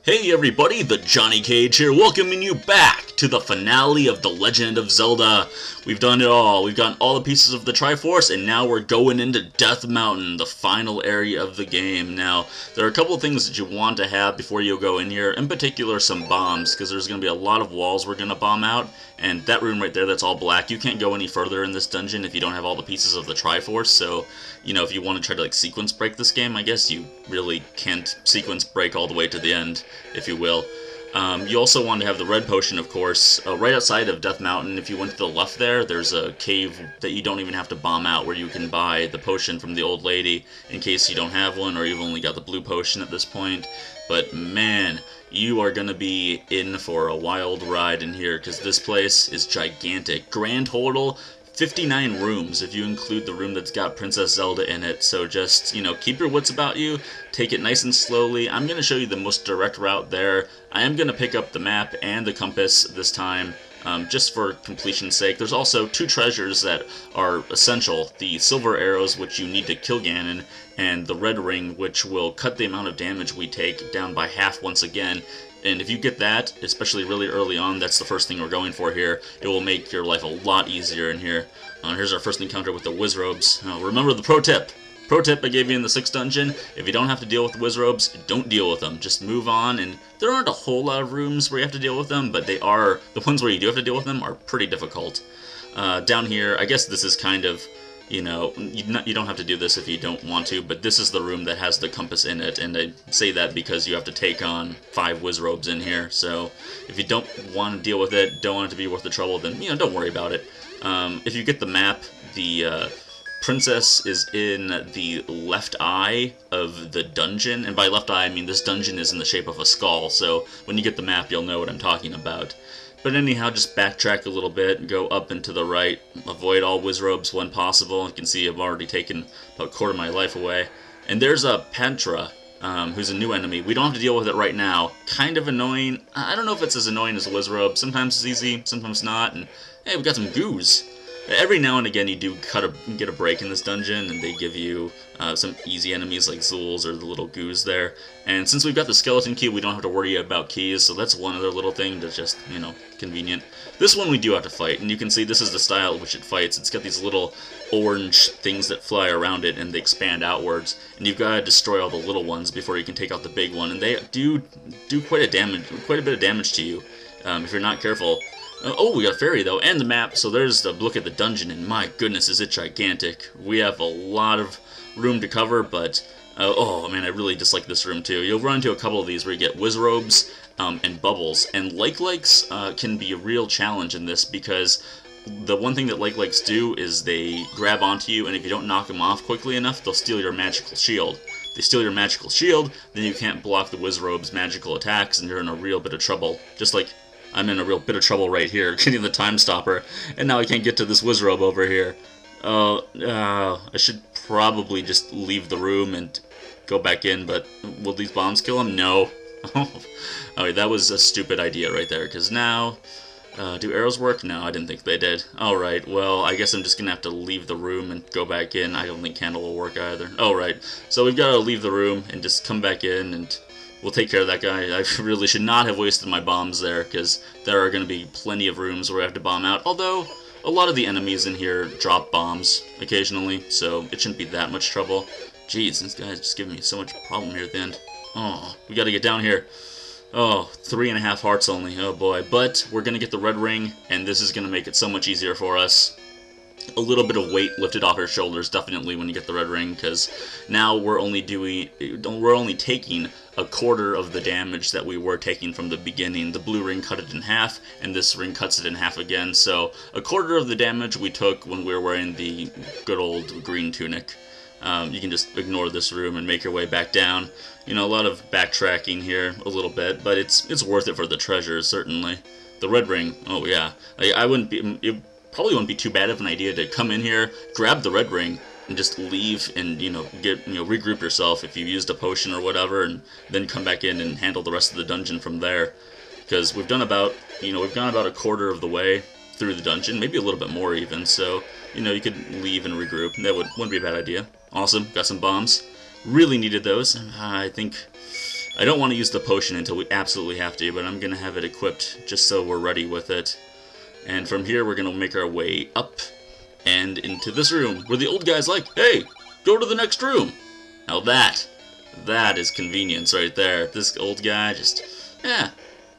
Hey everybody, the Johnny Cage here, welcoming you back to the finale of The Legend of Zelda. We've done it all. We've gotten all the pieces of the Triforce, and now we're going into Death Mountain, the final area of the game. Now, there are a couple of things that you want to have before you go in here, in particular some bombs, because there's going to be a lot of walls we're going to bomb out, and that room right there that's all black, you can't go any further in this dungeon if you don't have all the pieces of the Triforce, so, you know, if you want to try to, like, sequence break this game, I guess you really can't sequence break all the way to the end, if you will. You also want to have the red potion, of course, right outside of Death Mountain. If you went to the left there's a cave that you don't even have to bomb out where you can buy the potion from the old lady in case you don't have one or you've only got the blue potion at this point. But man, you are going to be in for a wild ride in here because this place is gigantic. Grand total, 59 rooms if you include the room that's got Princess Zelda in it, so just, you know, keep your wits about you, take it nice and slowly. I'm going to show you the most direct route there. I am going to pick up the map and the compass this time, just for completion's sake. There's also two treasures that are essential, the silver arrows, which you need to kill Ganon, and the red ring, which will cut the amount of damage we take down by half once again. And if you get that, especially really early on, that's the first thing we're going for here. It will make your life a lot easier in here. Here's our first encounter with the Wizrobes. Remember the pro tip. Pro tip I gave you in the 6th dungeon, if you don't have to deal with the Wizrobes, don't deal with them. Just move on, and there aren't a whole lot of rooms where you have to deal with them, but they are, the ones where you do have to deal with them are pretty difficult. Down here, I guess this is kind of, you know, you don't have to do this if you don't want to, but this is the room that has the compass in it, and I say that because you have to take on 5 Wizrobes in here, so if you don't want to deal with it, don't want it to be worth the trouble, then, you know, don't worry about it. If you get the map, the princess is in the left eye of the dungeon, and by left eye I mean this dungeon is in the shape of a skull, so when you get the map you'll know what I'm talking about. But anyhow, just backtrack a little bit, go up and to the right, avoid all Wizrobes when possible. You can see I've already taken about a quarter of my life away. And there's a Pantra, who's a new enemy. We don't have to deal with it right now. Kind of annoying. I don't know if it's as annoying as a Wizrobe. Sometimes it's easy, sometimes not. And hey, we got some goos. Every now and again you do get a break in this dungeon, and they give you some easy enemies like Zulls or the little goos there. And since we've got the skeleton key, we don't have to worry about keys, so that's one other little thing that's just, you know, convenient. This one we do have to fight, and you can see this is the style in which it fights. It's got these little orange things that fly around it, and they expand outwards, and you've got to destroy all the little ones before you can take out the big one, and they do quite a bit of damage to you if you're not careful. Oh, we got a fairy, though, and the map, so there's the look at the dungeon, and my goodness, is it gigantic. We have a lot of room to cover, but, oh, man, I really dislike this room, too. You'll run into a couple of these where you get Wizrobes and bubbles, and like-likes can be a real challenge in this, because the one thing that like-likes do is they grab onto you, and if you don't knock them off quickly enough, they'll steal your magical shield. If they steal your magical shield, then you can't block the Wizrobe's magical attacks, and you're in a real bit of trouble, just like I'm in a real bit of trouble right here, getting the time stopper, and now I can't get to this Wizrobe over here. I should probably just leave the room and go back in, but will these bombs kill him? No. Alright, that was a stupid idea right there, because now, do arrows work? No, I didn't think they did. Alright, well, I guess I'm just gonna have to leave the room and go back in. I don't think candle will work either. Alright, so we've got to leave the room and just come back in, and we'll take care of that guy. I really should not have wasted my bombs there, because there are going to be plenty of rooms where I have to bomb out, although a lot of the enemies in here drop bombs occasionally, so it shouldn't be that much trouble. Jeez, this guy's just giving me so much problem here at the end. Oh, we got to get down here. Oh, 3.5 hearts only, oh boy. But we're going to get the red ring, and this is going to make it so much easier for us. A little bit of weight lifted off our shoulders, definitely, when you get the red ring, because now we're only taking a quarter of the damage that we were taking from the beginning. The blue ring cut it in half, and this ring cuts it in half again, so a quarter of the damage we took when we were wearing the good old green tunic. You can just ignore this room and make your way back down. You know, a lot of backtracking here, a little bit, but it's worth it for the treasures, certainly. The red ring, oh yeah, I wouldn't be... Probably wouldn't be too bad of an idea to come in here, grab the red ring, and just leave and, you know, regroup yourself if you used a potion or whatever, and then come back in and handle the rest of the dungeon from there. Because we've done about, we've gone about a quarter of the way through the dungeon, maybe a little bit more even, so, you could leave and regroup. That wouldn't be a bad idea. Awesome, got some bombs. Really needed those. I think I don't want to use the potion until we absolutely have to, but I'm going to have it equipped just so we're ready with it. And from here, we're going to make our way up and into this room, where the old guy's like, hey, go to the next room. Now that is convenience right there. This old guy just,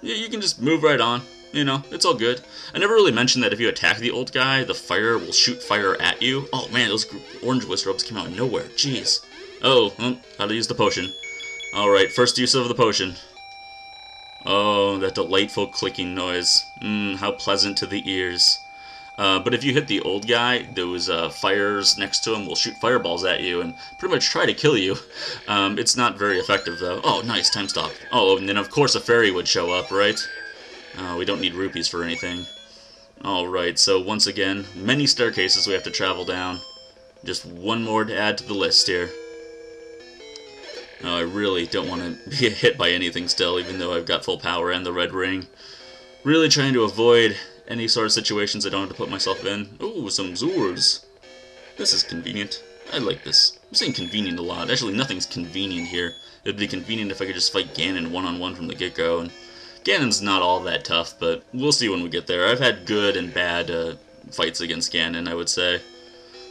you can just move right on. You know, it's all good. I never really mentioned that if you attack the old guy, the fire will shoot fire at you. Oh man, those orange wizards came out of nowhere. Jeez. Oh, how to use the potion. Alright, first use of the potion. Oh, that delightful clicking noise. How pleasant to the ears. But if you hit the old guy, those fires next to him will shoot fireballs at you and pretty much try to kill you. It's not very effective, though. Oh, nice, time stop. Oh, and then of course a fairy would show up, right? We don't need rupees for anything. Alright, so once again, many staircases we have to travel down. Just one more to add to the list here. I really don't want to be hit by anything still, even though I've got full power and the red ring. Really trying to avoid any sort of situations I don't have to put myself in. Ooh, some Zors. This is convenient. I like this. I'm saying convenient a lot. Actually, nothing's convenient here. It'd be convenient if I could just fight Ganon one-on-one from the get-go. And Ganon's not all that tough, but we'll see when we get there. I've had good and bad fights against Ganon, I would say.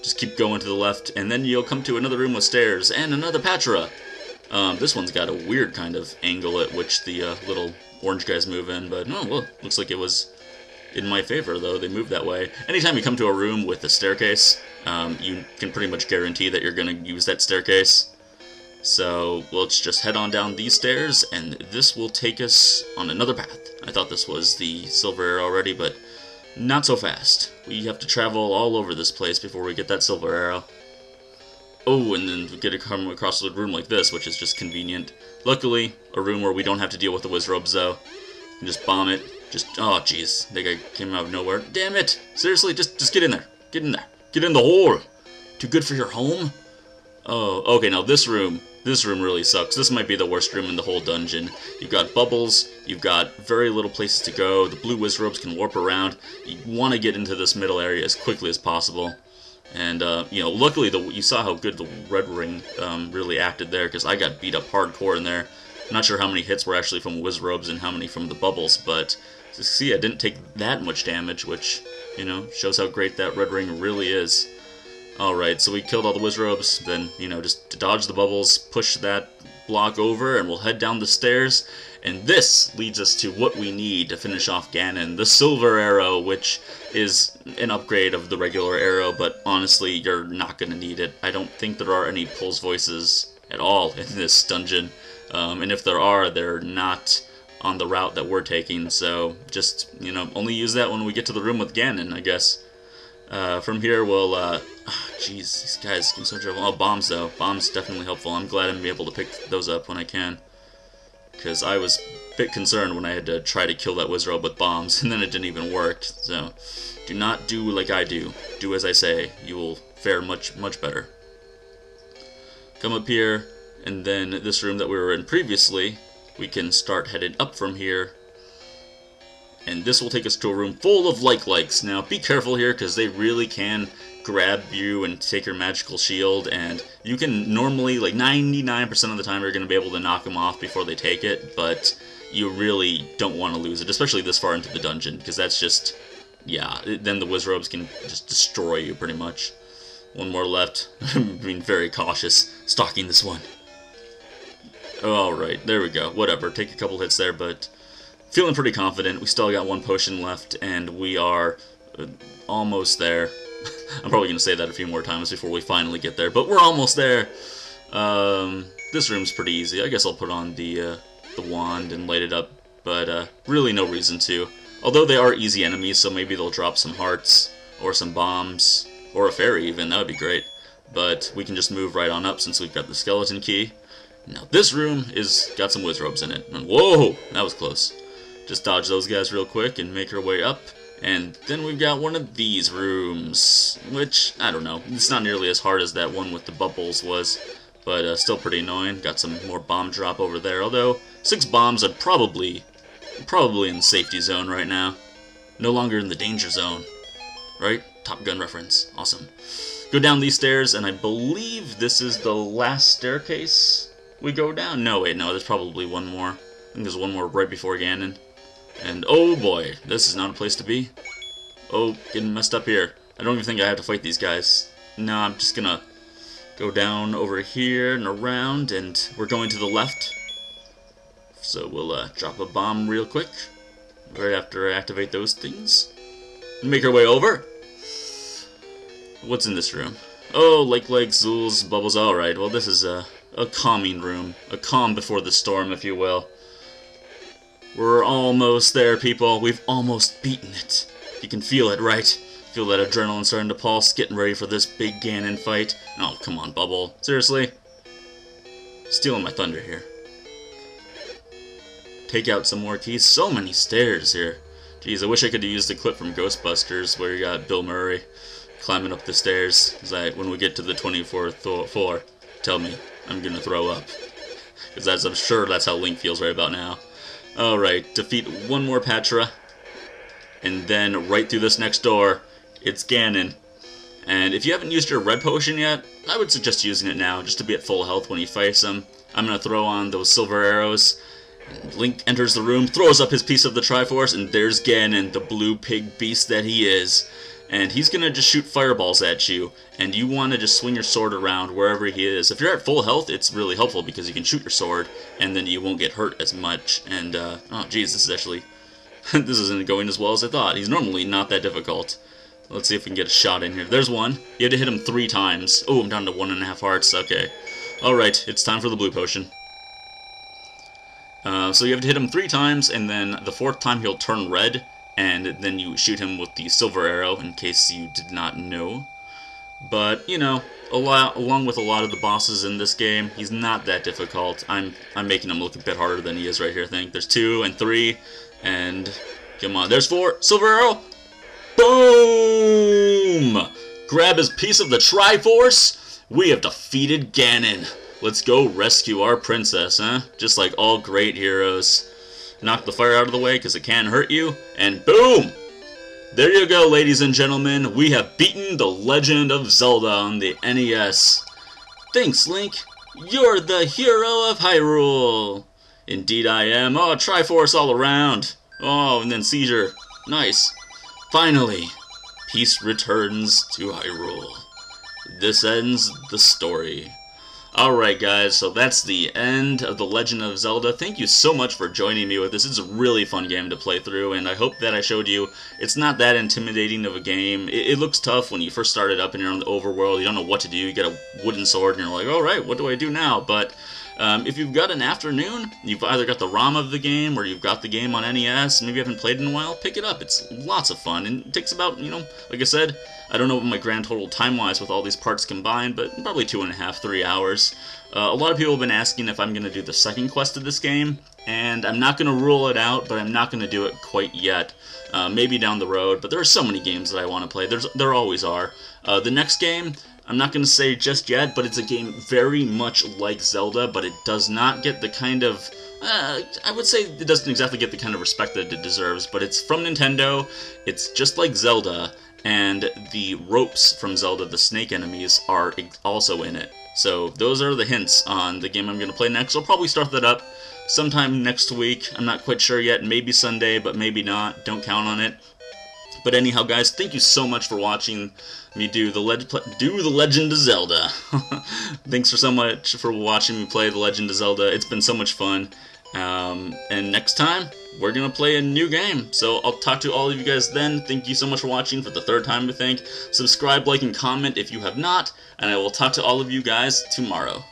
Just keep going to the left, and then you'll come to another room with stairs, and another Patra. This one's got a weird kind of angle at which the little orange guys move in, but oh, well, looks like it was in my favor, though. They move that way. Anytime you come to a room with a staircase, you can pretty much guarantee that you're going to use that staircase. So let's just head on down these stairs, and this will take us on another path. I thought this was the silver arrow already, but not so fast. We have to travel all over this place before we get that silver arrow. Oh, and then we get to come across the room like this, which is just convenient. Luckily, a room where we don't have to deal with the wizrobes, though. You can just bomb it. Just, oh, jeez. That guy came out of nowhere. Damn it! Seriously, just get in there. Get in there. Get in the hole. Too good for your home? Oh, okay, now this room really sucks. This might be the worst room in the whole dungeon. You've got bubbles, you've got very little places to go, the blue wizrobes can warp around. You want to get into this middle area as quickly as possible. And, you know, luckily you saw how good the red ring really acted there, because I got beat up hardcore in there. I'm not sure how many hits were actually from wizrobes and how many from the bubbles, but see, I didn't take that much damage, which, you know, shows how great that red ring really is. Alright, so we killed all the wizrobes, then, you know, just dodge the bubbles, push that block over, and we'll head down the stairs. And this leads us to what we need to finish off Ganon, the silver arrow, which is an upgrade of the regular arrow, but honestly, you're not going to need it. I don't think there are any pulse voices at all in this dungeon, and if there are, they're not on the route that we're taking, so just, you know, only use that when we get to the room with Ganon, I guess. From here, we'll, jeez, these guys can so trouble. Oh, bombs, though. Bombs definitely helpful. I'm glad I'm going to be able to pick those up when I can. Because I was a bit concerned when I had to try to kill that wizrobe with bombs, and then it didn't even work. So, do not do like I do. Do as I say. You will fare much, much better. Come up here, and then this room that we were in previously, we can start headed up from here. And this will take us to a room full of like-likes. Now, be careful here, because they really can grab you and take your magical shield, and you can normally, like 99% of the time, you're going to be able to knock them off before they take it, but you really don't want to lose it, especially this far into the dungeon, because that's just, yeah, then the wizrobes can just destroy you, pretty much. One more left. I'm being very cautious, stalking this one. Alright, there we go. Whatever, take a couple hits there, but feeling pretty confident. We still got one potion left, and we are almost there. I'm probably going to say that a few more times before we finally get there, but we're almost there. This room's pretty easy. I guess I'll put on the wand and light it up, but really no reason to. Although they are easy enemies, so maybe they'll drop some hearts, or some bombs, or a fairy even. That would be great. But we can just move right on up since we've got the skeleton key. Now this room is got some wizrobes in it. And whoa! That was close. Just dodge those guys real quick and make our way up. And then we've got one of these rooms, which, I don't know, it's not nearly as hard as that one with the bubbles was, but still pretty annoying. Got some more bomb drop over there, although 6 bombs are probably in the safety zone right now. No longer in the danger zone, right? Top Gun reference, awesome. Go down these stairs, and I believe this is the last staircase we go down. No, wait, no, there's probably one more. I think there's one more right before Ganon. And oh boy, this is not a place to be. Oh, getting messed up here. I don't even think I have to fight these guys. No, I'm just gonna go down over here and around, and we're going to the left. So we'll drop a bomb real quick, right after I activate those things. Make our way over. What's in this room? Oh, lake legs, Zools, bubbles. Alright, well this is a calming room. A calm before the storm, if you will. We're almost there, people. We've almost beaten it. You can feel it, right? Feel that adrenaline starting to pulse, getting ready for this big Ganon fight. Oh, come on, Bubble. Seriously? Stealing my thunder here. Take out some more keys. So many stairs here. Jeez, I wish I could have used the clip from Ghostbusters where you got Bill Murray climbing up the stairs. When we get to the 24th floor, tell me I'm gonna throw up. Because I'm sure that's how Link feels right about now. Alright, defeat one more Patra. And then right through this next door, it's Ganon. And if you haven't used your red potion yet, I would suggest using it now, just to be at full health when you face him. I'm going to throw on those silver arrows. Link enters the room, throws up his piece of the Triforce, and there's Ganon, the blue pig beast that he is. And he's going to just shoot fireballs at you, and you want to just swing your sword around wherever he is. If you're at full health, it's really helpful because you can shoot your sword, and then you won't get hurt as much. And, oh geez, this is actually... this isn't going as well as I thought. He's normally not that difficult. Let's see if we can get a shot in here. There's one. You have to hit him 3 times. Oh, I'm down to 1.5 hearts. Okay. Alright, it's time for the blue potion. So you have to hit him 3 times, and then the 4th time he'll turn red, and then you shoot him with the silver arrow, in case you did not know. But, you know, along with a lot of the bosses in this game, he's not that difficult. I'm making him look a bit harder than he is right here, I think. There's 2 and 3. And, come on, there's 4. Silver arrow. Boom! Grab his piece of the Triforce. We have defeated Ganon. Let's go rescue our princess, huh? Just like all great heroes. Knock the fire out of the way, because it can hurt you. And boom! There you go, ladies and gentlemen. We have beaten The Legend of Zelda on the NES. Thanks, Link. You're the hero of Hyrule. Indeed I am. Oh, Triforce all around. Oh, and then seizure. Nice. Finally, peace returns to Hyrule. This ends the story. Alright guys, so that's the end of The Legend of Zelda. Thank you so much for joining me with this. It's a really fun game to play through, and I hope that I showed you it's not that intimidating of a game. It looks tough when you first start it up and you're on the overworld. You don't know what to do. You get a wooden sword and you're like, alright, what do I do now? But if you've got an afternoon, you've either got the ROM of the game or you've got the game on NES, maybe you haven't played in a while, pick it up. It's lots of fun, and it takes about, you know, like I said, I don't know what my grand total time-wise with all these parts combined, but probably 2.5, 3 hours. A lot of people have been asking if I'm going to do the second quest of this game, and I'm not going to rule it out, but I'm not going to do it quite yet. Maybe down the road, but there are so many games that I want to play. There always are. The next game, I'm not going to say just yet, but it's a game very much like Zelda, but it does not get the kind of... I would say it doesn't exactly get the kind of respect that it deserves, but it's from Nintendo, it's just like Zelda, and the ropes from Zelda, the snake enemies, are also in it. So those are the hints on the game I'm going to play next. I'll probably start that up sometime next week. I'm not quite sure yet. Maybe Sunday, but maybe not. Don't count on it. But anyhow, guys, thank you so much for watching me do the Legend of Zelda. Thanks so much for watching me play The Legend of Zelda. It's been so much fun. And next time, we're going to play a new game. So I'll talk to all of you guys then. Thank you so much for watching for the 3rd time, I think. Subscribe, like, and comment if you have not. And I will talk to all of you guys tomorrow.